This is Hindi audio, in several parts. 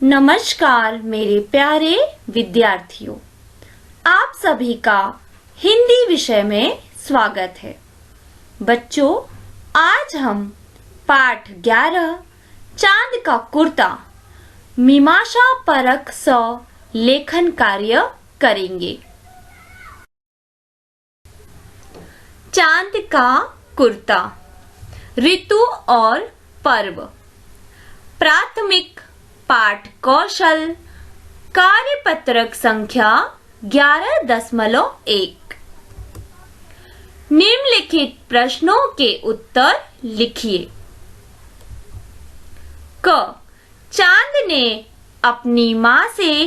नमस्कार मेरे प्यारे विद्यार्थियों, आप सभी का हिंदी विषय में स्वागत है। बच्चों, आज हम पाठ 11 चांद का कुर्ता मीमांसा परक स लेखन कार्य करेंगे। चांद का कुर्ता, ऋतु और पर्व। प्राथमिक पाठ कौशल कार्यपत्रक संख्या 11.1। निम्नलिखित प्रश्नों के उत्तर लिखिए। क, चांद ने अपनी माँ से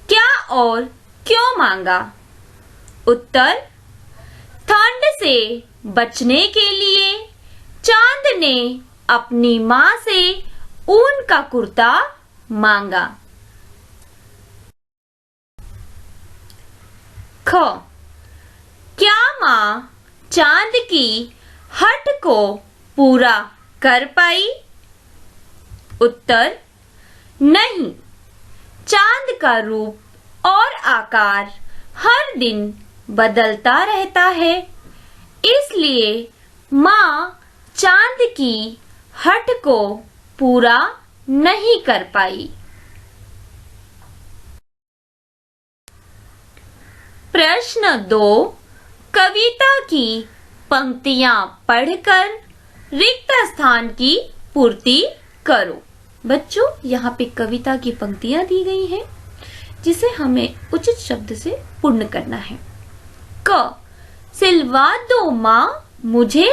क्या और क्यों मांगा? उत्तर, ठंड से बचने के लिए चांद ने अपनी माँ से ऊन का कुर्ता मांगा। ख, क्या माँ चांद की हट को पूरा कर पाई? उत्तर, नहीं। चांद का रूप और आकार हर दिन बदलता रहता है, इसलिए माँ चांद की हट को पूरा नहीं कर पाई। प्रश्न 2, कविता की पंक्तियां पढ़कर रिक्त स्थान की पूर्ति करो। बच्चों, यहाँ पे कविता की पंक्तियां दी गई हैं, जिसे हमें उचित शब्द से पूर्ण करना है। क, सिलवा दो माँ मुझे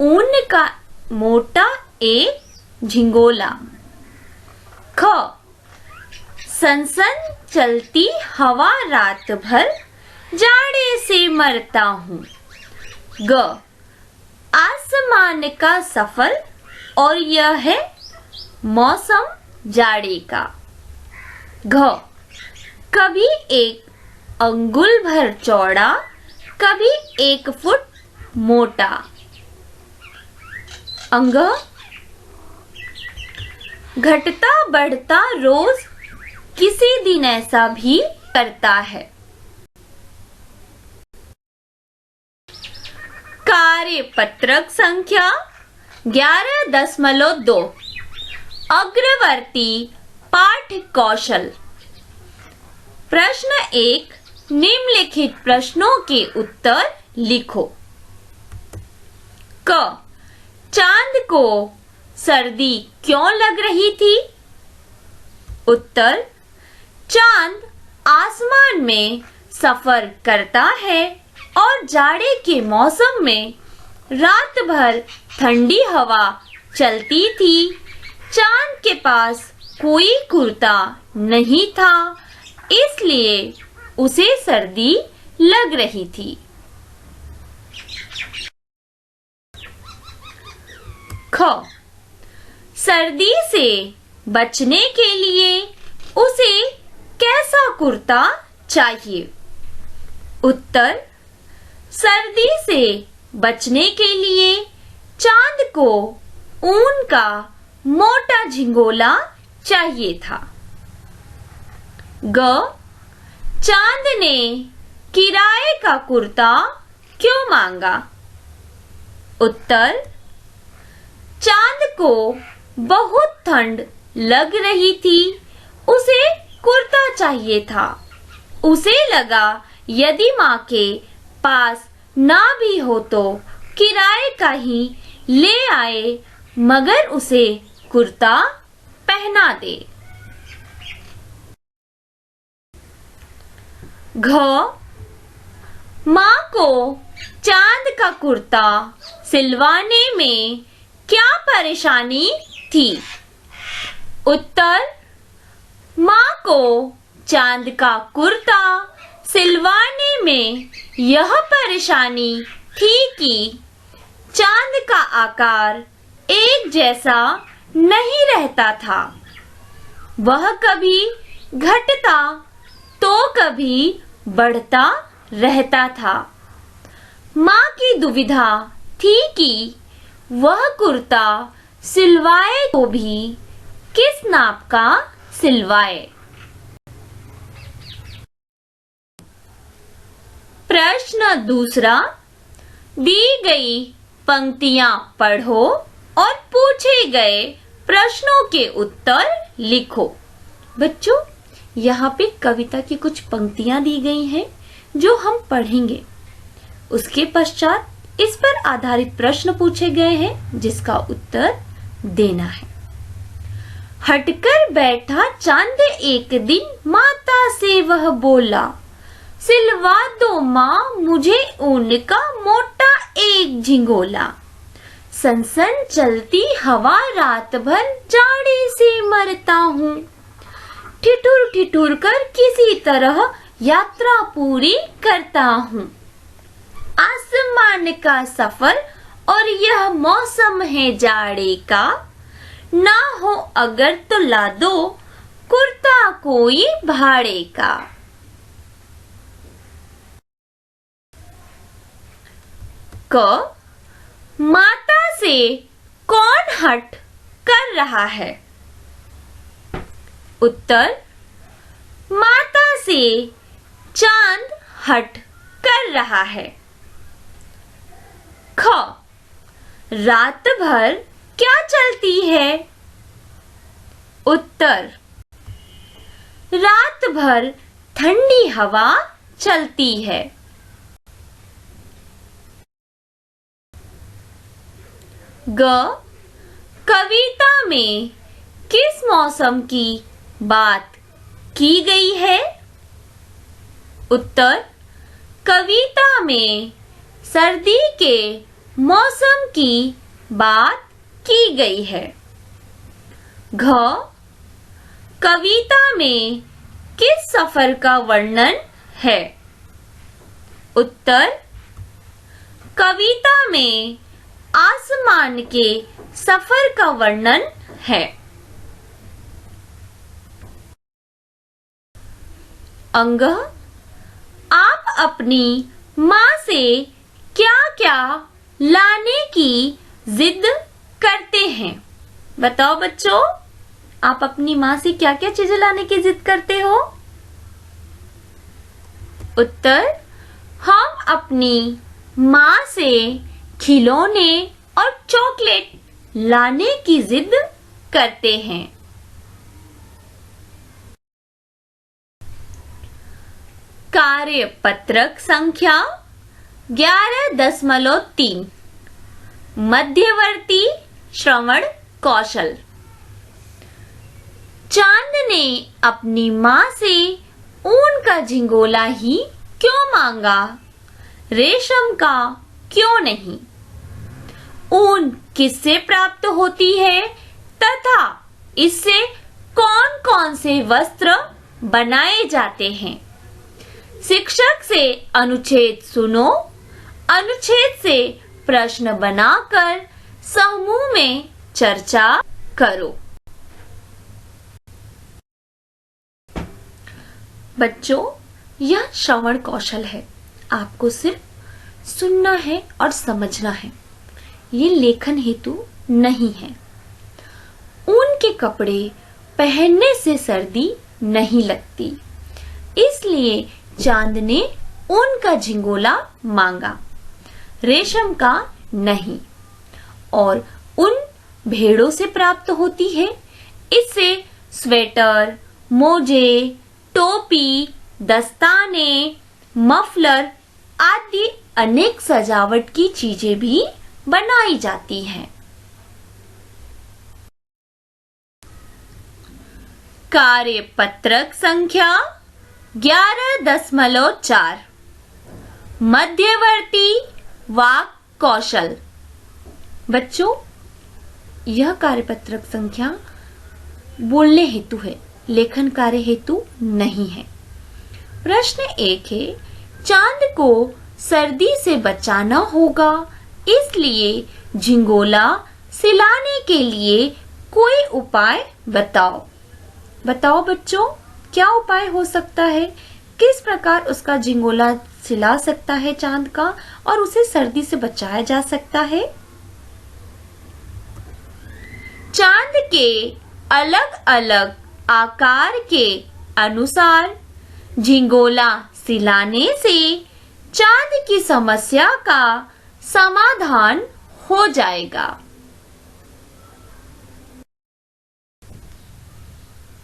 ऊन का मोटा एक झिंगोला। ख, सनसन चलती हवा रात भर जाड़े से मरता हूँ। ग, आसमान का सफर और यह है मौसम जाड़े का। घ, कभी एक अंगुल भर चौड़ा, कभी 1 फुट मोटा। अंग, घटता बढ़ता रोज किसी दिन ऐसा भी करता है। कार्यपत्रक संख्या 11.2 अग्रवर्ती पाठ कौशल। प्रश्न 1, निम्नलिखित प्रश्नों के उत्तर लिखो। क, चांद को सर्दी क्यों लग रही थी? उत्तर, चांद आसमान में सफर करता है और जाड़े के मौसम में रात भर ठंडी हवा चलती थी। चांद के पास कोई कुर्ता नहीं था, इसलिए उसे सर्दी लग रही थी। ख, सर्दी से बचने के लिए उसे कैसा कुर्ता चाहिए? उत्तर, सर्दी से बचने के लिए चांद को ऊन का मोटा झिंगोला चाहिए था। ग, चांद ने किराए का कुर्ता क्यों मांगा? उत्तर, चांद को बहुत ठंड लग रही थी, उसे कुर्ता चाहिए था। उसे लगा यदि माँ के पास ना भी हो तो किराए का ही ले आए, मगर उसे कुर्ता पहना दे। घ, माँ को चांद का कुर्ता सिलवाने में क्या परेशानी थी? उत्तर, माँ को चांद का कुर्ता सिलवाने में यह परेशानी थी कि चांद का आकार एक जैसा नहीं रहता था। वह कभी घटता तो कभी बढ़ता रहता था। माँ की दुविधा थी कि वह कुर्ता सिलवाए तो भी किस नाप का सिलवाए। प्रश्न दूसरा, दी गई पंक्तियां पढ़ो और पूछे गए प्रश्नों के उत्तर लिखो। बच्चों, यहाँ पे कविता की कुछ पंक्तियां दी गई हैं जो हम पढ़ेंगे। उसके पश्चात इस पर आधारित प्रश्न पूछे गए हैं जिसका उत्तर देना है। हटकर बैठा चांद एक दिन, माता से वह बोला, सिलवा दो माँ मुझे ऊन का मोटा एक झिंगोला। सनसन चलती हवा रात भर, जाड़े से मरता हूँ। ठिठुर ठिठुर कर किसी तरह यात्रा पूरी करता हूँ। आसमान का सफर और यह मौसम है जाड़े का, ना हो अगर तो ला दो कुर्ता कोई भाड़े का। क, माता से कौन हट कर रहा है? उत्तर, माता से चांद हट कर रहा है। ख, रात भर क्या चलती है? उत्तर, रात भर ठंडी हवा चलती है। ग, कविता में किस मौसम की बात की गई है? उत्तर, कविता में सर्दी के मौसम की बात की गई है। घ, कविता में किस सफर का वर्णन है? उत्तर, कविता में आसमान के सफर का वर्णन है। अंग, आप अपनी माँ से क्या क्या लाने की जिद करते हैं? बताओ बच्चों, आप अपनी माँ से क्या क्या चीजें लाने की जिद करते हो? उत्तर, हम अपनी माँ से खिलौने और चॉकलेट लाने की जिद करते हैं। कार्यपत्रक संख्या 11.3 मध्यवर्ती श्रवण कौशल। चांद ने अपनी माँ से ऊन का झिंगोला ही क्यों मांगा, रेशम का क्यों नहीं? ऊन किससे प्राप्त होती है तथा इससे कौन कौन से वस्त्र बनाए जाते हैं? शिक्षक से अनुच्छेद सुनो, अनुच्छेद से प्रश्न बनाकर समूह में चर्चा करो। बच्चों, यह श्रवण कौशल है। आपको सिर्फ सुनना है और समझना है। ये लेखन हेतु नहीं है। ऊन के कपड़े पहनने से सर्दी नहीं लगती, इसलिए चांद ने ऊन का झिंगोला मांगा, रेशम का नहीं। और ऊन भेड़ों से प्राप्त होती है, इससे स्वेटर, मोजे, टोपी, दस्ताने, मफलर आदि अनेक सजावट की चीजें भी बनाई जाती हैं। कार्यपत्रक संख्या 11.4 मध्यवर्ती वाक् कौशल। बच्चों, यह कार्यपत्रक संख्या बोलने हेतु है, लेखन कार्य हेतु नहीं है। प्रश्न 1 है, चांद को सर्दी से बचाना होगा, इसलिए झिंगोला सिलाने के लिए कोई उपाय बताओ। बताओ बच्चों, क्या उपाय हो सकता है? किस प्रकार उसका झिंगोला सिला सकता है चांद का और उसे सर्दी से बचाया जा सकता है? चांद के अलग अलग आकार के अनुसार झिंगोला सिलाने से चांद की समस्या का समाधान हो जाएगा।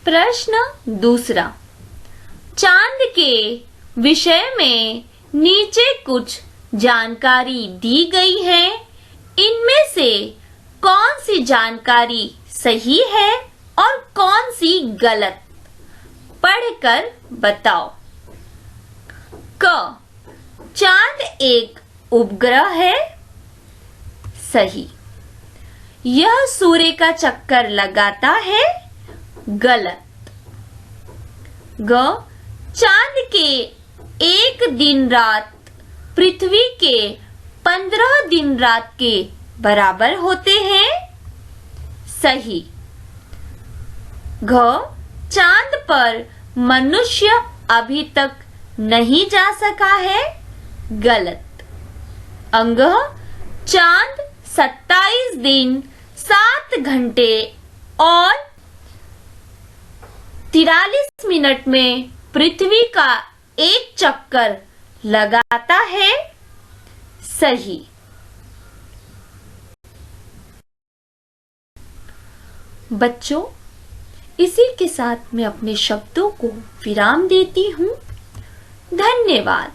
प्रश्न दूसरा, चांद के विषय में नीचे कुछ जानकारी दी गई है। इनमें से कौन सी जानकारी सही है और कौन सी गलत? पढ़कर बताओ। क, चांद एक उपग्रह है। सही। यह सूर्य का चक्कर लगाता है। गलत। ग, चांद के एक दिन रात पृथ्वी के 15 दिन रात के बराबर होते हैं। सही। घ, चांद पर मनुष्य अभी तक नहीं जा सका है। गलत। अंग, चांद 27 दिन 7 घंटे और 43 मिनट में पृथ्वी का एक चक्कर लगाता है। सही। बच्चों, इसी के साथ मैं अपने शब्दों को विराम देती हूँ। धन्यवाद।